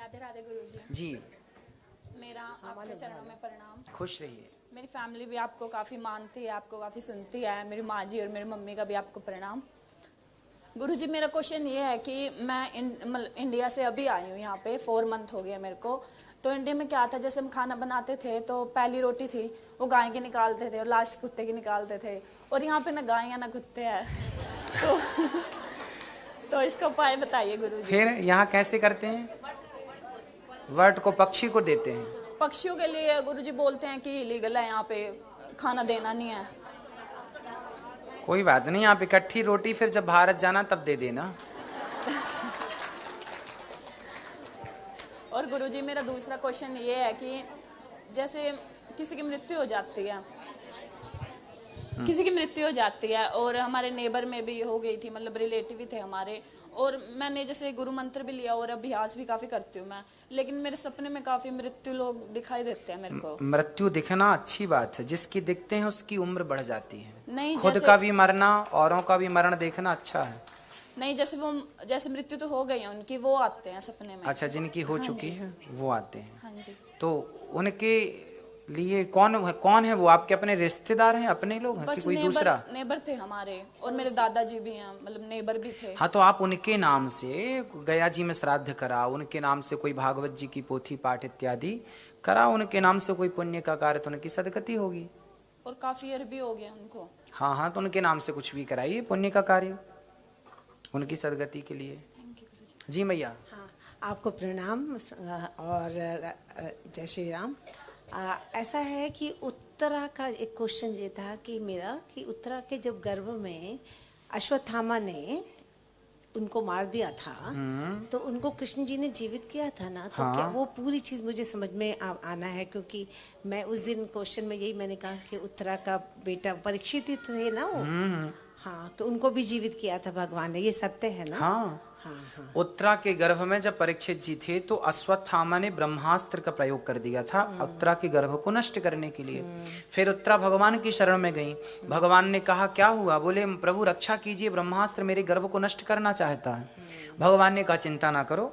राधे राधे गुरुजी। जी, मेरा आपके चरणों में प्रणाम। खुश रहिए। मेरी फैमिली भी आपको काफ़ी मानती है, आपको काफ़ी सुनती है। मेरी माँ जी और मेरी मम्मी का भी आपको प्रणाम। गुरुजी, मेरा क्वेश्चन ये है कि मैं इंडिया से अभी आई हूँ यहाँ पे, 4 मंथ हो गया मेरे को। तो इंडिया में क्या था, जैसे हम खाना बनाते थे तो पहली रोटी थी वो गाय की निकालते थे और लास्ट कुत्ते की निकालते थे, और यहाँ पे ना गाय ना कुत्ते हैं। तो तो इसका उपाय बताइए गुरुजी। फिर यहाँ कैसे करते हैं? वर्ड को पक्षी को देते हैं। पक्षियों के लिए गुरुजी बोलते हैं कि इलीगल है, यहाँ पे खाना देना नहीं है। कोई बात नहीं, आप इकट्ठी रोटी फिर जब भारत जाना तब दे देना। और गुरुजी, मेरा दूसरा क्वेश्चन ये है कि जैसे किसी की मृत्यु हो जाती है, और हमारे नेबर में भी हो गई थी, मतलब रिलेटिव ही थे हमारे, और मैंने जैसे गुरु मंत्र भी लिया और अभ्यास भी काफी करती हूँ मैं, लेकिन मेरे सपने में काफी मृत्यु लोग दिखाई देते हैं मेरे को। मृत्यु दिखना अच्छी बात है, जिसकी दिखते हैं उसकी उम्र बढ़ जाती है। नहीं, खुद का भी मरना, औरों का भी मरण देखना अच्छा है। नहीं, जैसे मृत्यु तो हो गई है उनकी, वो आते हैं सपने में। अच्छा, जिनकी हो चुकी है वो आते हैं। हाँ जी। तो उनके लिए कौन है वो? आपके अपने रिश्तेदार हैं, अपने लोग हैं कि कोई दूसरा? नेबर थे हमारे, और मेरे दादाजी भी हैं, मतलब नेबर भी थे। हाँ, तो आप उनके नाम से गया जी में श्राद्ध करा, उनके नाम से कोई भागवत जी की पोथी पाठ इत्यादि करा, उनके नाम से कोई पुण्य का कार्य, तो उनकी सदगति होगी। और काफी ईयर भी हो गया उनको। हाँ हाँ, तो उनके नाम से कुछ भी कराइए पुण्य का कार्य उनकी सदगति के लिए। जी मैया। हाँ, आपको प्रणाम और जय श्री राम। ऐसा है कि उत्तरा का एक क्वेश्चन ये था कि मेरा कि उत्तरा के जब गर्भ में अश्वत्थामा ने उनको मार दिया था, तो उनको कृष्ण जी ने जीवित किया था ना, तो क्या वो पूरी चीज मुझे समझ में आना है, क्योंकि मैं उस दिन क्वेश्चन में यही मैंने कहा कि उत्तरा का बेटा परीक्षित ही थे ना वो। हाँ, तो उनको भी जीवित किया था भगवान ने, ये सत्य है ना? हाँ, उत्तरा के गर्भ में जब परीक्षित जी थे तो अश्वत्थामा ने ब्रह्मास्त्र का प्रयोग कर दिया था उत्तरा के गर्भ को नष्ट करने के लिए। फिर उत्तरा भगवान की शरण में गई। भगवान ने कहा क्या हुआ? बोले प्रभु रक्षा कीजिए, ब्रह्मास्त्र मेरे गर्भ को नष्ट करना चाहता है। भगवान ने कहा चिंता ना करो।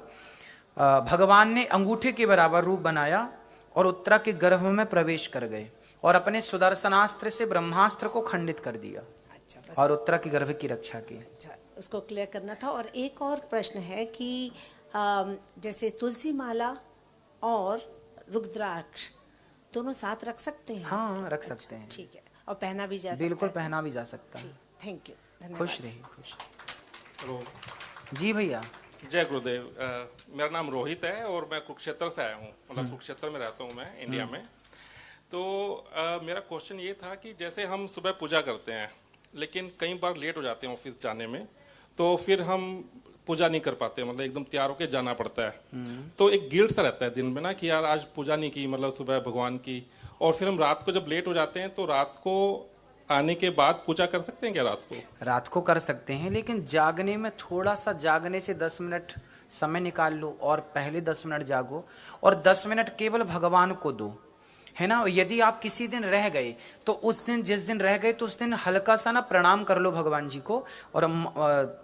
भगवान ने अंगूठे के बराबर रूप बनाया और उत्तरा के गर्भ में प्रवेश कर गए और अपने सुदर्शनास्त्र से ब्रह्मास्त्र को खंडित कर दिया। अच्छा, और उत्तरा के गर्भ की रक्षा की। अच्छा, उसको क्लियर करना था। और एक और प्रश्न है कि जैसे तुलसी माला और रुद्राक्ष दोनों साथ रख सकते हैं? हाँ, रख सकते हैं। ठीक है, और पहना भी जा सकता है? बिल्कुल पहना भी जा सकता है। थैंक यू, धन्यवाद। खुश रहिए, खुश। हेलो जी भैया। जय गुरुदेव। मेरा नाम रोहित है और मैं कुरुक्षेत्र से आया हूँ, मतलब कुरुक्षेत्र में रहता हूँ मैं इंडिया में। तो मेरा क्वेश्चन ये था कि जैसे हम सुबह पूजा करते हैं लेकिन कई बार लेट हो जाते हैं ऑफिस जाने में, तो फिर हम पूजा नहीं कर पाते, मतलब एकदम तैयार होकर जाना पड़ता है। तो एक गिल्ट सा रहता है दिन में ना कि यार आज पूजा नहीं की, मतलब सुबह भगवान की। और फिर हम रात को जब लेट हो जाते हैं तो रात को आने के बाद पूजा कर सकते हैं क्या? रात को कर सकते हैं, लेकिन जागने में थोड़ा सा, जागने से 10 मिनट समय निकाल लो और पहले 10 मिनट जागो और 10 मिनट केवल भगवान को दो, है ना। यदि आप किसी दिन रह गए तो उस दिन, जिस दिन रह गए तो उस दिन हल्का सा ना प्रणाम कर लो भगवान जी को और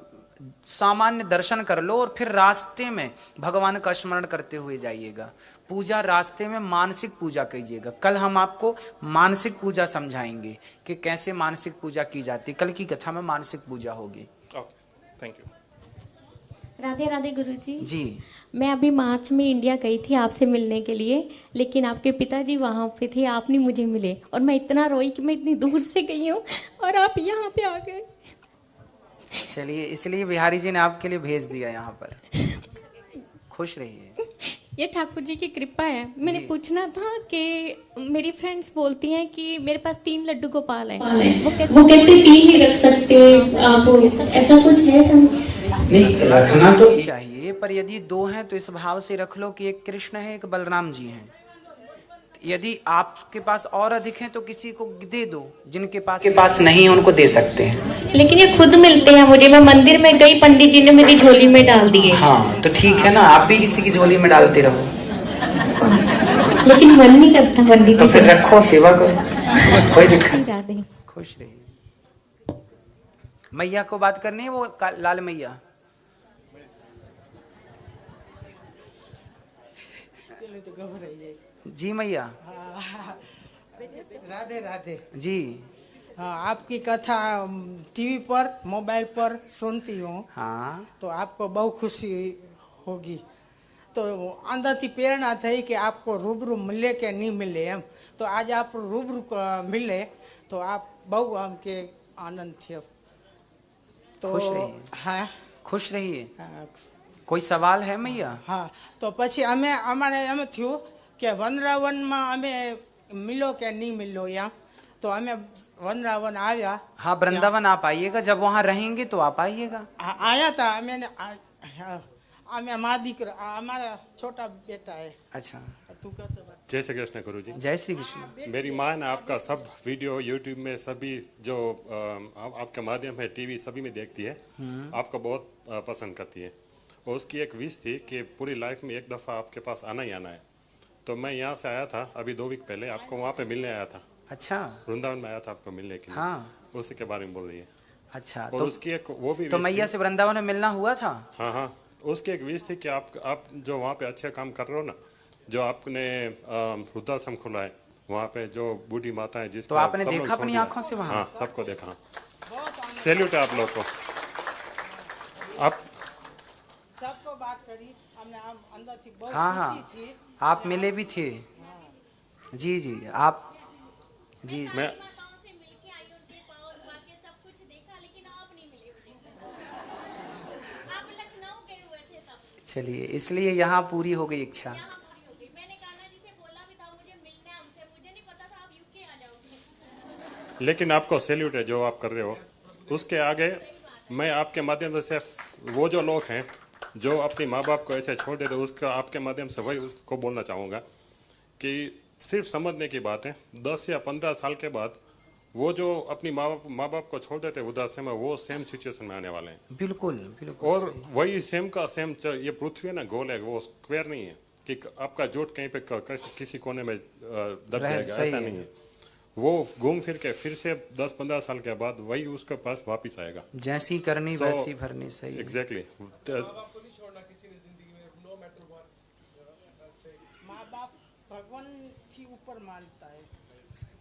सामान्य दर्शन कर लो और फिर रास्ते में भगवान का स्मरण करते हुए जाइएगा। पूजा रास्ते में मानसिक पूजा कीजिएगा। कल हम आपको मानसिक पूजा समझाएंगे कि कैसे मानसिक पूजा की जाती है। कल की कथा में मानसिक पूजा होगी। Okay, thank you. Radhe Radhe Guruji. जी, मैं अभी मार्च में इंडिया गई थी आपसे मिलने के लिए, लेकिन आपके पिताजी वहाँ पे थे, आप नहीं मुझे मिले और मैं इतना रोई कि मैं इतनी दूर से गई हूँ और आप यहाँ पे आ गए। चलिए, इसलिए बिहारी जी ने आपके लिए भेज दिया यहाँ पर। खुश रहिए। ये ठाकुर जी की कृपा है। मैंने पूछना था कि मेरी फ्रेंड्स बोलती हैं कि मेरे पास 3 लड्डू गोपाल हैं, वो कहते 3 ही रख सकते आप, ऐसा कुछ है? नहीं, रखना तो चाहिए, पर यदि 2 हैं तो इस भाव से रख लो कि एक कृष्ण है, एक बलराम जी हैं। यदि आपके पास और अधिक हैं तो किसी को दे दो, जिनके पास नहीं है उनको दे सकते हैं। लेकिन ये खुद मिलते हैं मुझे, मैं मंदिर में गई, पंडित जी ने मेरी झोली में डाल दिए। हाँ, तो ठीक है ना, आप भी किसी की झोली में डालते रहो। लेकिन मन नहीं करता पंडित जी। तो फिर रखो, सेवा करो, कोई दिक्कत नहीं। खुश रहिए। मैया को बात करनी है, वो लाल मैया। મને તો ગભરાઈ જાય છે। जी मैया राधे राधे। जी। हाँ, आपकी कथा टीवी पर मोबाइल पर सुनती हूँ हाँ तो आपको बहुत खुशी होगी। तो अंदर थी प्रेरणा थी कि आपको रूबरू मिले कि नहीं मिले एम। तो आज आप रूबरू मिले तो आप बहुत हमके आनंद थे। तो खुश रहिए। हाँ खुश रहिए। हाँ, कोई सवाल है मैया? हाँ तो પછી અમારે એમ થયું કે વનરાવનમાં અમે મિલો કે નહીં મિલો યા તો અમે વનરાવન આવ્યા। हाँ वृंदावन आप आइएगा, जब वहाँ रहेंगे तो आप आइएगा। આયા તા અમે મા દીકરા અમારા છોટા બેટા है। अच्छा, तू कहते बात। जय श्री कृष्ण गुरु जी। जय श्री कृष्ण। मेरी माँ ने आपका सब वीडियो यूट्यूब में सभी जो आपके माध्यम है टीवी सभी में देखती है, आपको बहुत पसंद करती है। और उसकी एक विश थी कि पूरी लाइफ में एक दफ़ा आपके पास आना ही आना है। तो मैं यहाँ से आया था अभी 2 वीक पहले, आपको वहाँ पे मिलने आया था। अच्छा वृंदावन में आया था आपको मिलने के लिए। हाँ। उसी के बारे में बोल रही है। अच्छा, और तो उसकी एक वो भी तो wish मैया थी। से वृंदावन में मिलना हुआ था? हाँ हाँ, उसकी एक विश थी कि आप जो वहाँ पे अच्छे काम कर रहे हो ना, जो आपने वृद्धाश्रम खोला है वहाँ पे जो बूढ़ी माता है जिसको तो आपने सब लोग देखा छोड़ अपनी दिया। आंखों से वहाँ? हाँ, सबको देखा। सैल्यूट है आप लोग को। आप सबको बात करी हमने अंदर थी बहुत हाँ खुशी हाँ, थी। आप मिले भी थे। जी जी, आप जी मैं माताओं से मिलके आई, उनके पाँव धुआ के सब कुछ देखा, लेकिन आप नहीं मिले मुझे। आप लखनऊ गए हुए थे तब। चलिए, इसलिए यहाँ पूरी हो गई इच्छा। यहाँ पूरी हो गई। मैंने कान्हा जी से बोला भी था मुझे मिलना है उनसे, मुझे नहीं पता था आप यूके आ जाओगे। लेकिन आपको सैल्यूट है जो आप कर रहे हो। उसके आगे मैं आपके माध्यम से वो जो लोग हैं जो अपने माँ बाप को ऐसे छोड़ देते, उसका आपके माध्यम से वही उसको बोलना चाहूँगा कि सिर्फ समझने की बात है। 10 या 15 साल के बाद वो जो अपनी माँ बाप को छोड़ देते वृद्धाश्रम में, वो सेम सिचुएशन में आने वाले हैं। बिल्कुल बिल्कुल। और वही सेम का सेम ये पृथ्वी है ना, गोल है, वो स्क्वायर नहीं है कि आपका जोट कहीं पे किसी कोने में दब जाएगा, सही ऐसा है। नहीं है। वो घूम फिर के फिर से 10-15 साल के बाद वही उसके पास वापिस आएगा। जैसी करनी So, वैसी भरनी। सही है। एग्जैक्टली। माँ बाप भगवान थी ऊपर मानता है।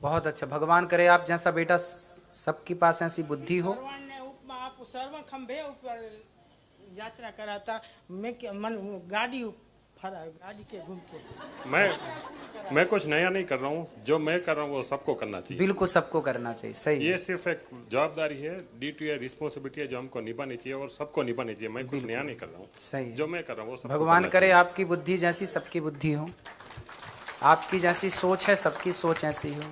बहुत अच्छा, भगवान करे आप जैसा बेटा सबके पास ऐसी बुद्धि हो। सर्वन ने उपमा आप सर्वन खंभे ऊपर यात्रा कराता। मन गाड़ी फरा गाड़ी के घूम के। मैं कुछ नया नहीं कर रहा हूँ, जो मैं कर रहा हूँ वो सबको करना चाहिए। बिल्कुल सबको करना चाहिए। सही ये है। सिर्फ एक जवाबदारी है, ड्यूटी है, रिस्पॉन्सिबिलिटी है जो हमको निभानी चाहिए और सबको निभानी चाहिए। मैं कुछ नया नहीं कर रहा हूँ, सही है। जो मैं कर रहा हूँ वो सबको भगवान करना करे चाहिए। आपकी बुद्धि जैसी सबकी बुद्धि हो, आपकी जैसी सोच है सबकी सोच ऐसी हो।